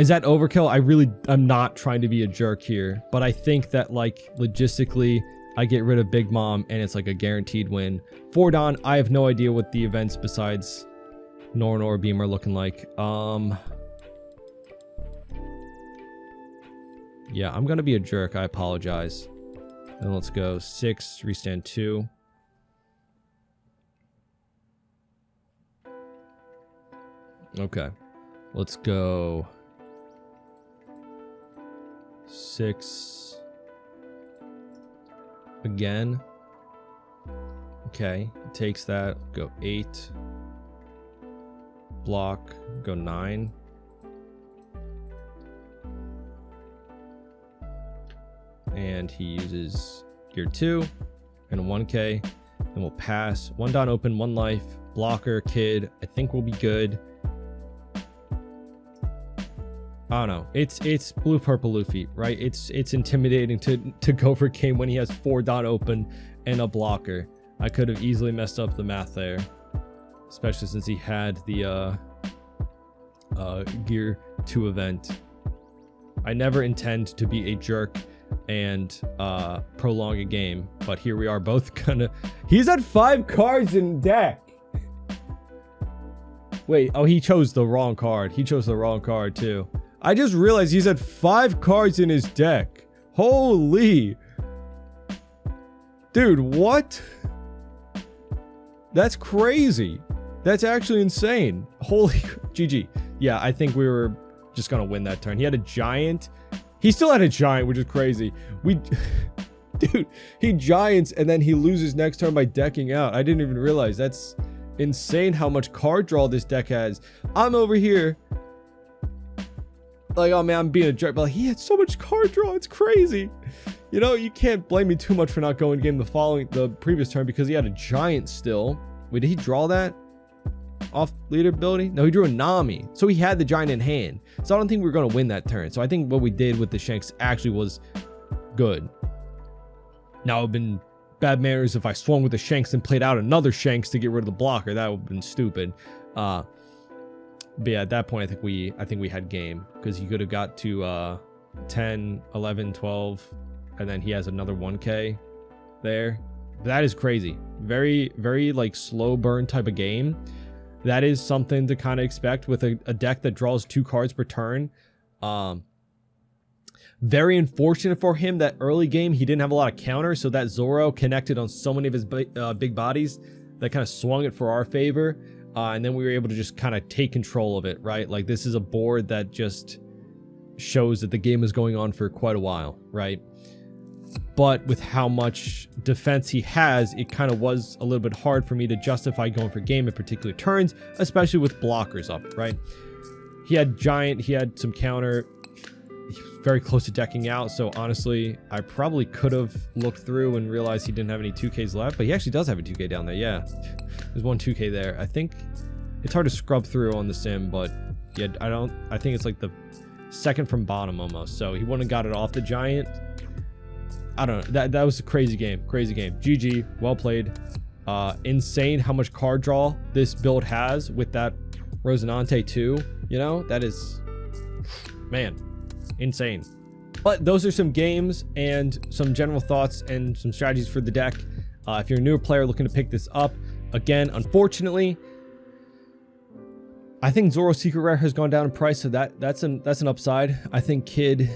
Speaker 1: that overkill? I'm not trying to be a jerk here, but I think that, like, logistically, I get rid of Big Mom and it's like a guaranteed win. 4 Dawn, I have no idea what the events besides Norn or Beam are looking like. Yeah, I'm gonna be a jerk. I apologize. Then let's go 6, restand 2. Okay, let's go 6 again. Okay, takes that. Go 8. Block. Go 9. And he uses gear 2 and a 1K. And we'll pass. 1 Dawn open, 1 life. Blocker, kid. I think we'll be good. I don't know. It's blue purple Luffy, right? It's intimidating to go for game when he has 4 Dawn open and a blocker. I could have easily messed up the math there, especially since he had the gear 2 event. I never intend to be a jerk and prolong a game, but here we are both gonna. He's at 5 cards in deck. Wait, oh, he chose the wrong card. He chose the wrong card too. I just realized he's had 5 cards in his deck. Holy. Dude, what? That's crazy. That's actually insane. Holy GG. Yeah, I think we were just gonna win that turn. He had a giant. He still had a giant, which is crazy. Dude, he giants and then he loses next turn by decking out. I didn't even realize. That's insane how much card draw this deck has. I'm over here like, oh man, I'm being a jerk, but like, he had so much card draw. It's crazy. You know, you can't blame me too much for not going game the previous turn because he had a giant still. Wait, did he draw that off leader ability? No, he drew a Nami. So he had the giant in hand. So I don't think we were going to win that turn. So I think what we did with the Shanks actually was good. Now it would have been bad manners if I swung with the Shanks and played out another Shanks to get rid of the blocker. That would have been stupid. But yeah, at that point, I think we had game because he could have got to 10, 11, 12, and then he has another 1k there. That is crazy. Very, very like slow burn type of game. That is something to kind of expect with a deck that draws 2 cards per turn. Very unfortunate for him that early game he didn't have a lot of counters, so that Zoro connected on so many of his big bodies that kind of swung it for our favor. And then we were able to just kind of take control of it, right? Like, this is a board that just shows that the game is going on for quite a while, right? But with how much defense he has, it kind of was a little bit hard for me to justify going for game at particular turns, especially with blockers up, right? He had giant, he had some counter, he was very close to decking out. So honestly, I probably could have looked through and realized he didn't have any 2Ks left, but he actually does have a 2K down there. Yeah, there's one 2K there. I think it's hard to scrub through on the sim, but yeah, I think it's like the second from bottom almost. So he wouldn't have got it off the giant. I don't know. That was a crazy game. Crazy game. GG. Well played. Insane how much card draw this build has with that Rosinante too. You know, that is, man, insane. But those are some games and some general thoughts and some strategies for the deck. If you're a newer player looking to pick this up, again, unfortunately, I think Zoro Secret Rare has gone down in price, so that's an upside. I think Kid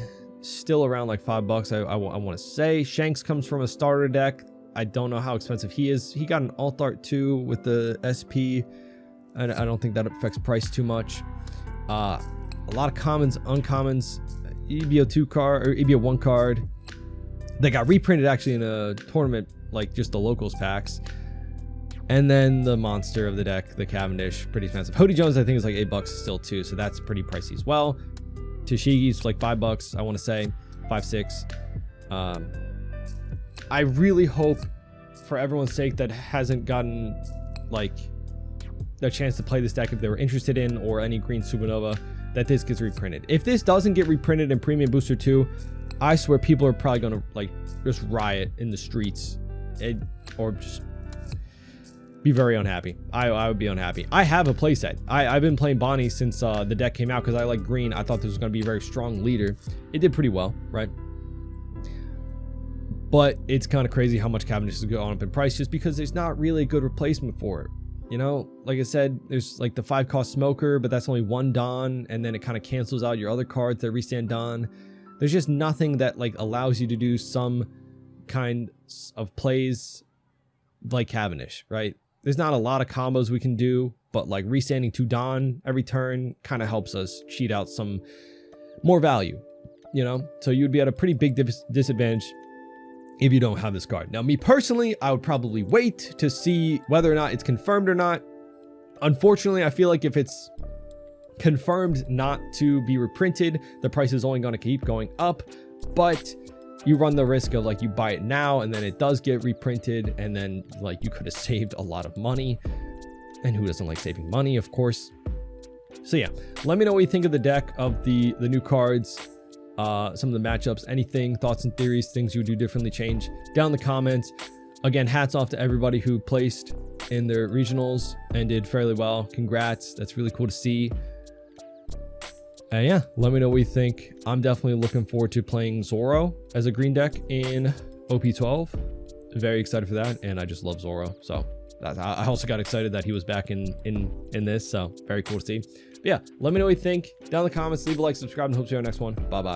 Speaker 1: still around like $5. I want to say Shanks comes from a starter deck. I don't know how expensive he is. He got an alt art too with the SP, and I don't think that affects price too much. A lot of commons, uncommons, EBO 2 card or EBO 1 card. They got reprinted actually in a tournament, like just the locals packs. And then the monster of the deck, the Cavendish, pretty expensive. Hody Jones, I think, is like $8 still too, so that's pretty pricey as well. Tashigi's like $5, I want to say, 5, 6. I really hope, for everyone's sake that hasn't gotten like a chance to play this deck, if they were interested in, or any green Supernova, that this gets reprinted. If this doesn't get reprinted in Premium Booster 2, I swear people are probably gonna like just riot in the streets, or just be very unhappy. I would be unhappy. I have a playset. I've been playing Bonney since the deck came out because I like green. I thought this was going to be a very strong leader. It did pretty well, right? But it's kind of crazy how much Cavendish is going up in price just because there's not really a good replacement for it. You know, like I said, there's like the 5-cost Smoker, but that's only 1 Don, and then it kind of cancels out your other cards that restand Don. There's just nothing that like allows you to do some kind of plays like Cavendish, right? There's not a lot of combos we can do, but like restanding 2 Don every turn kind of helps us cheat out some more value, you know? So you would be at a pretty big disadvantage if you don't have this card. Now, me personally, I would probably wait to see whether or not it's confirmed or not. Unfortunately, I feel like if it's confirmed not to be reprinted, the price is only going to keep going up, but you run the risk of like you buy it now and then it does get reprinted, and then like you could have saved a lot of money, and who doesn't like saving money, of course. So yeah, let me know what you think of the deck, of the new cards, some of the matchups, anything, thoughts and theories, things you would do differently, change down in the comments. Again, hats off to everybody who placed in their regionals and did fairly well. Congrats, that's really cool to see. And yeah, let me know what you think. I'm definitely looking forward to playing Zoro as a green deck in OP12. Very excited for that, and I just love Zoro. So I also got excited that he was back in this, so very cool to see. But yeah, let me know what you think down in the comments. Leave a like, subscribe, and hope to see you on the next one. Bye-bye.